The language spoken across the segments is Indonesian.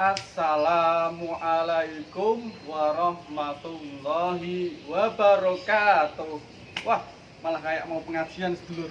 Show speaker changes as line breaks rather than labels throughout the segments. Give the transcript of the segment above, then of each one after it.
Assalamualaikum warahmatullahi wabarakatuh. Wah, malah kayak mau pengajian sedulur.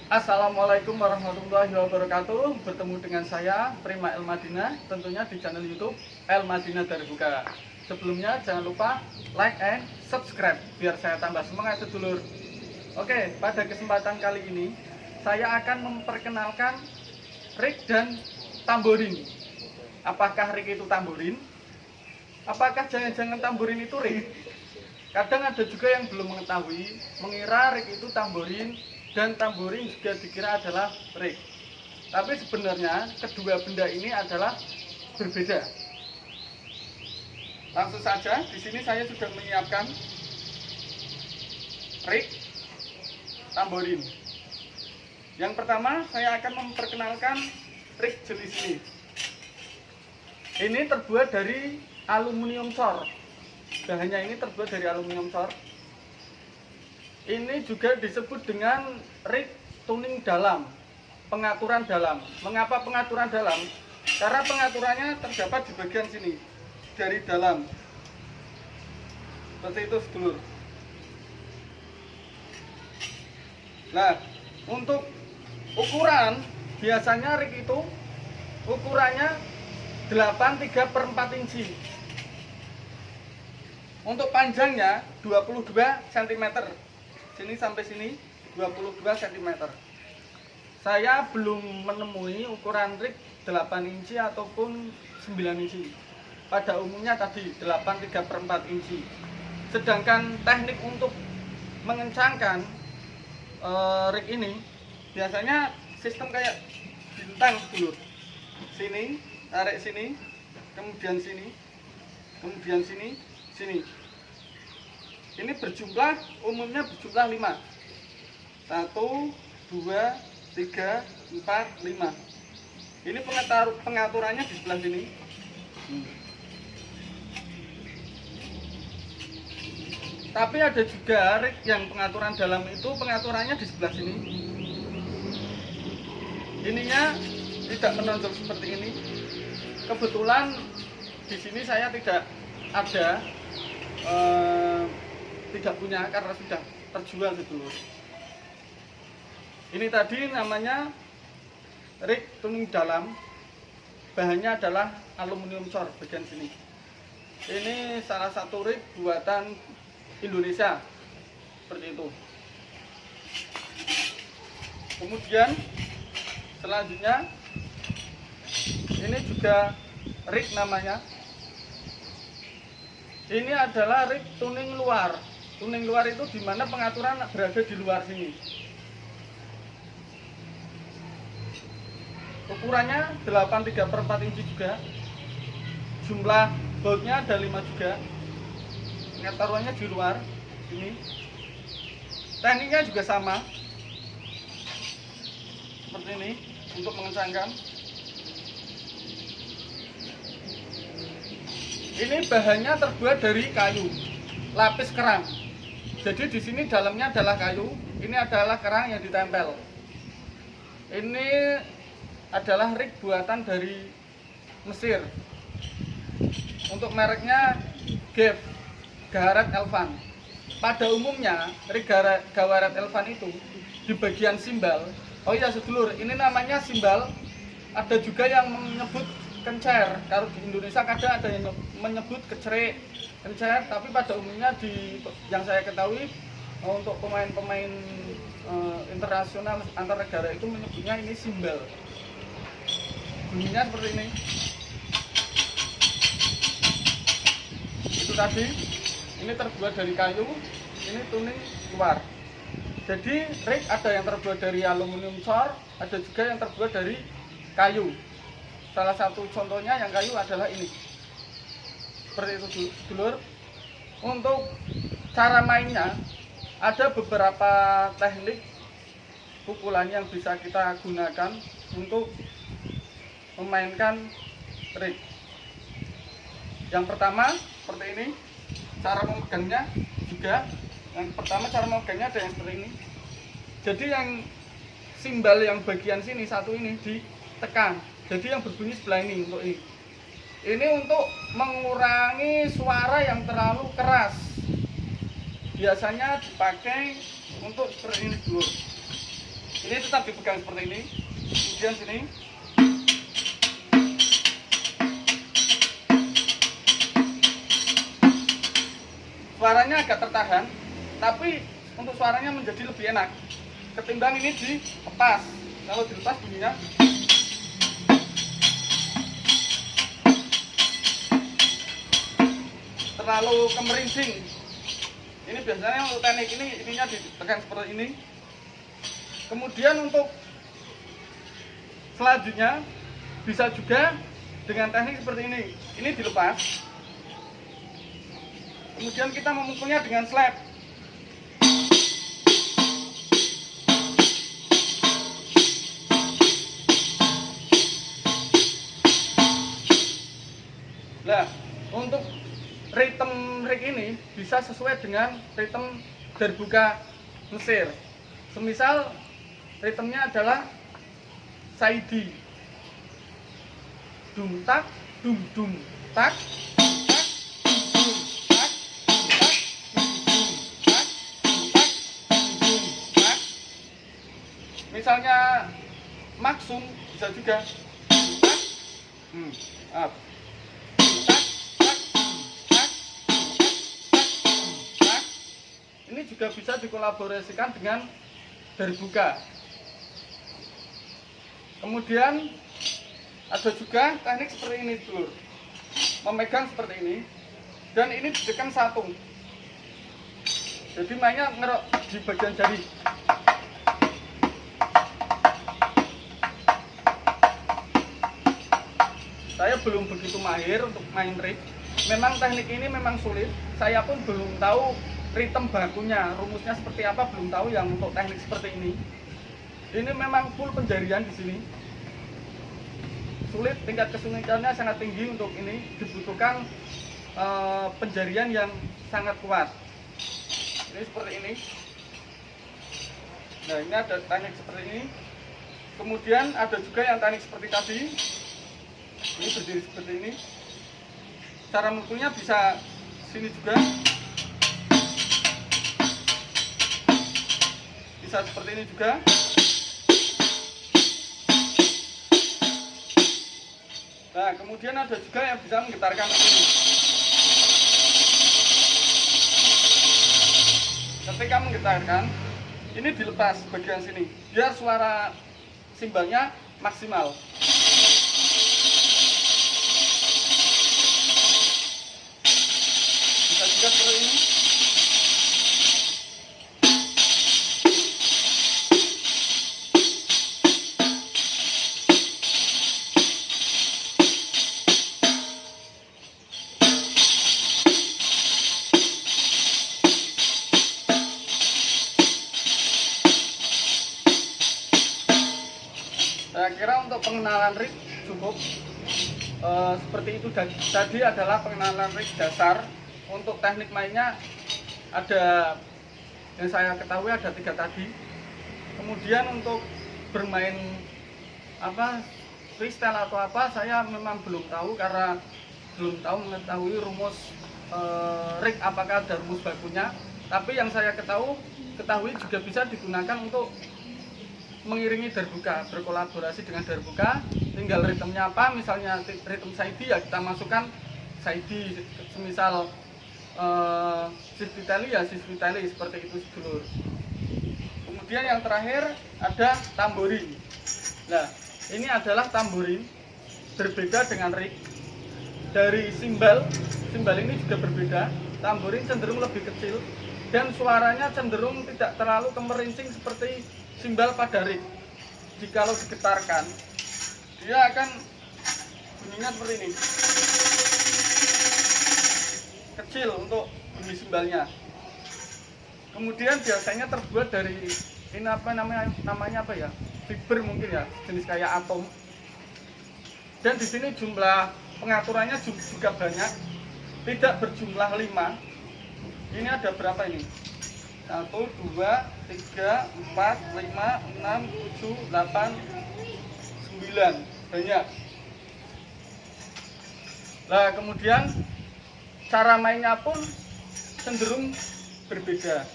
Assalamualaikum warahmatullahi wabarakatuh. Bertemu dengan saya Prima El Madinah, tentunya di channel YouTube El Madinah Dari Buka. Sebelumnya jangan lupa like and subscribe biar saya tambah semangat sedulur. Oke, pada kesempatan kali ini saya akan memperkenalkan rig dan tamborin. Apakah rig itu tamborin? Apakah jangan-jangan tamborin itu rig? Kadang ada juga yang belum mengetahui, mengira rig itu tamborin dan tamborin juga dikira adalah rig. Tapi sebenarnya kedua benda ini adalah berbeda. Langsung saja, di sini saya sudah menyiapkan rig, tamborin. Yang pertama saya akan memperkenalkan rig jenis ini. Ini terbuat dari aluminium sor. Bahannya ini terbuat dari aluminium sor. Ini juga disebut dengan rig tuning dalam, pengaturan dalam. Mengapa pengaturan dalam? Karena pengaturannya terdapat di bagian sini, dari dalam. Seperti itu sedulur. Nah, untuk ukuran, biasanya rig itu ukurannya 83/4 inci. Untuk panjangnya 22 cm. Sini sampai sini 22 cm. Saya belum menemui ukuran rig 8 inci ataupun 9 inci. Pada umumnya tadi 83/4 inci. Sedangkan teknik untuk mengencangkan rig ini biasanya sistem kayak bintang sedulur. Sini tarik sini, kemudian sini, kemudian sini, sini. Ini umumnya berjumlah 5. 1, 2, 3, 4, 5. Ini pengaturannya di sebelah sini. Tapi ada juga rig yang pengaturan dalam itu pengaturannya di sebelah sini. Ininya tidak menonjol seperti ini. Kebetulan di sini saya tidak ada, tidak punya karena sudah terjual sedulur. Ini tadi namanya rig tuning dalam, bahannya adalah aluminium sor bagian sini. Ini salah satu rig buatan Indonesia, seperti itu. Kemudian selanjutnya ini juga rig namanya. Ini adalah rig tuning luar. Tuning luar itu dimana pengaturan berada di luar sini. Ukurannya 83/4 inci juga. Jumlah bautnya ada 5 juga. Pengaturannya di luar ini. Tekniknya juga sama seperti ini untuk mengencangkan. Ini bahannya terbuat dari kayu, lapis kerang. Jadi di sini dalamnya adalah kayu, ini adalah kerang yang ditempel. Ini adalah rig buatan dari Mesir. Untuk mereknya GEF, Gawarat Elvan. Pada umumnya rig Gawarat Elvan itu di bagian simbal. Oh iya sedulur, ini namanya simbal. Ada juga yang menyebut kencer. Kalau di Indonesia kadang ada yang menyebut kecerik, kencer, tapi pada umumnya yang saya ketahui untuk pemain-pemain internasional antar negara itu menyebutnya ini simbal. Bunyinya seperti ini. Itu tadi, ini terbuat dari kayu, ini tuning luar. Jadi rig ada yang terbuat dari aluminium sor, ada juga yang terbuat dari kayu. Salah satu contohnya yang kayu adalah ini. Seperti itu dulur. Untuk cara mainnya ada beberapa teknik pukulan yang bisa kita gunakan untuk memainkan rig. Yang pertama seperti ini. Cara memegangnya juga. Yang pertama cara memegangnya ada yang seperti ini. Jadi yang simbal yang bagian sini satu ini ditekan. Jadi yang berbunyi sebelah ini untuk ini. Ini untuk mengurangi suara yang terlalu keras. Biasanya dipakai untuk seperti ini dulu. Ini tetap dipegang seperti ini. Kemudian sini. Suaranya agak tertahan, tapi untuk suaranya menjadi lebih enak ketimbang ini dilepas. Kalau dilepas bunyinya terlalu kemerincing. Ini biasanya untuk teknik ini ininya ditekan seperti ini. Kemudian untuk selanjutnya bisa juga dengan teknik seperti ini. Ini dilepas. Kemudian kita memukulnya dengan slap. Nah, untuk ritme rig ini bisa sesuai dengan ritme darbuka Mesir. Semisal ritmenya adalah Saidi. Dum tak, dum dum tak, dum tak, dum tak, dum tak, dum tak, dum tak, dum tak. Misalnya maksum bisa juga dum tak, up. Ini juga bisa dikolaborasikan dengan darbuka. Kemudian ada juga teknik seperti ini dulu, memegang seperti ini, dan ini ditekan satu. Jadi mainnya ngerok di bagian jari. Saya belum begitu mahir untuk main rig. Memang teknik ini memang sulit. Saya pun belum tahu ritme bakunya, rumusnya seperti apa, belum tahu yang untuk teknik seperti ini. Ini memang full penjarian di sini. Sulit, tingkat kesulitannya sangat tinggi untuk ini, dibutuhkan penjarian yang sangat kuat. Ini seperti ini. Nah, ini ada teknik seperti ini. Kemudian ada juga yang teknik seperti tadi. Ini berdiri seperti ini. Cara mukulnya bisa sini juga. Bisa seperti ini juga. Nah, kemudian ada juga yang bisa menggetarkan ini. Ketika menggetarkan, ini dilepas bagian sini, biar suara simbalnya maksimal. Bisa juga seperti ini. Saya kira untuk pengenalan rig cukup seperti itu. Tadi adalah pengenalan rig dasar. Untuk teknik mainnya ada yang saya ketahui ada 3 tadi. Kemudian untuk bermain freestyle atau apa, saya memang belum tahu karena belum tahu mengetahui rumus rig, apakah ada rumus bakunya. Tapi yang saya ketahui juga bisa digunakan untuk mengiringi darbuka, berkolaborasi dengan darbuka. Tinggal ritmenya apa, misalnya ritme Saidi ya kita masukkan Saidi, semisal Sisvitali ya Sisvitali, seperti itu sedulur. Kemudian yang terakhir ada tamborin. Nah, ini adalah tamborin, berbeda dengan rig. Dari simbal ini juga berbeda. Tamborin cenderung lebih kecil dan suaranya cenderung tidak terlalu kemerincing seperti simbal pada rig. Jikalau digetarkan, dia akan bunyinya seperti ini, kecil untuk bunyi simbalnya. Kemudian biasanya terbuat dari ini namanya apa ya, fiber mungkin ya, jenis kayak atom. Dan di sini jumlah pengaturannya juga banyak, tidak berjumlah 5. Ini ada berapa ini? 1, 2, 3, 4, 5, 6, 7, 8, 9. Banyak. Nah, kemudian cara mainnya pun cenderung berbeda.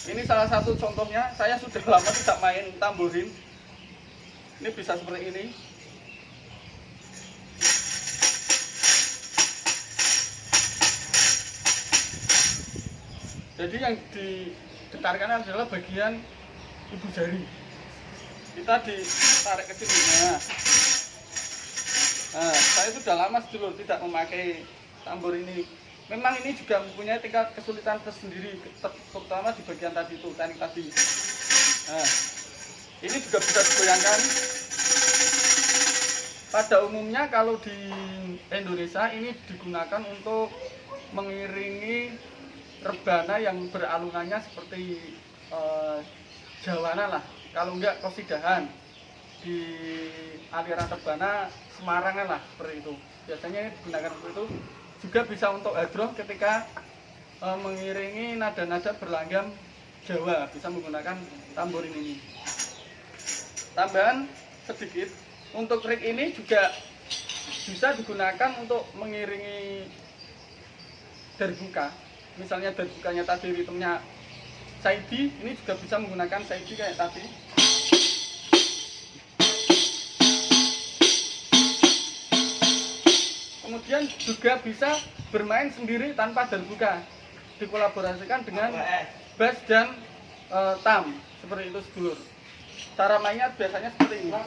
Ini salah satu contohnya, saya sudah lama tidak main tamborin. Ini bisa seperti ini. Jadi yang digetarkan adalah bagian ibu jari. Kita ditarik ke sini. Nah, saya sudah lama sedulur tidak memakai tambor ini. Memang ini juga mempunyai tingkat kesulitan tersendiri, terutama di bagian tadi itu, teknik tadi. Nah, ini juga bisa digoyangkan. Pada umumnya kalau di Indonesia ini digunakan untuk mengiringi rebana yang beralunannya seperti jawana lah, kalau enggak kosidahan di aliran rebana Semarangan lah, seperti itu. Biasanya ini digunakan seperti itu. Juga bisa untuk hadroh ketika mengiringi nada-nada berlanggam Jawa, bisa menggunakan tamborin ini. Tambahan sedikit, untuk rig ini juga bisa digunakan untuk mengiringi darbuka. Misalnya darbukanya tadi ritmenya saidi, ini juga bisa menggunakan saidi kayak tadi. Kemudian juga bisa bermain sendiri tanpa darbuka, dikolaborasikan dengan bass dan tam, seperti itu sedulur. Cara mainnya biasanya seperti ini.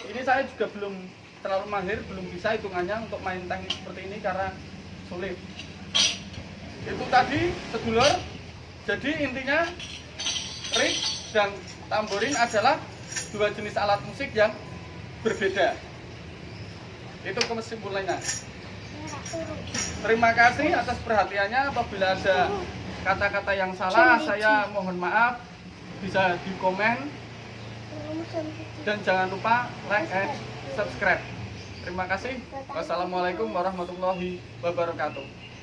Ini saya juga belum terlalu mahir, belum bisa hitungannya untuk main teknik seperti ini karena sulit. Itu tadi sedulur. Jadi intinya rig dan tamborin adalah dua jenis alat musik yang berbeda. Itu kesimpulannya. Terima kasih atas perhatiannya. Apabila ada kata-kata yang salah, saya mohon maaf. Bisa di komen. Dan jangan lupa like and subscribe. Terima kasih. Wassalamualaikum warahmatullahi wabarakatuh.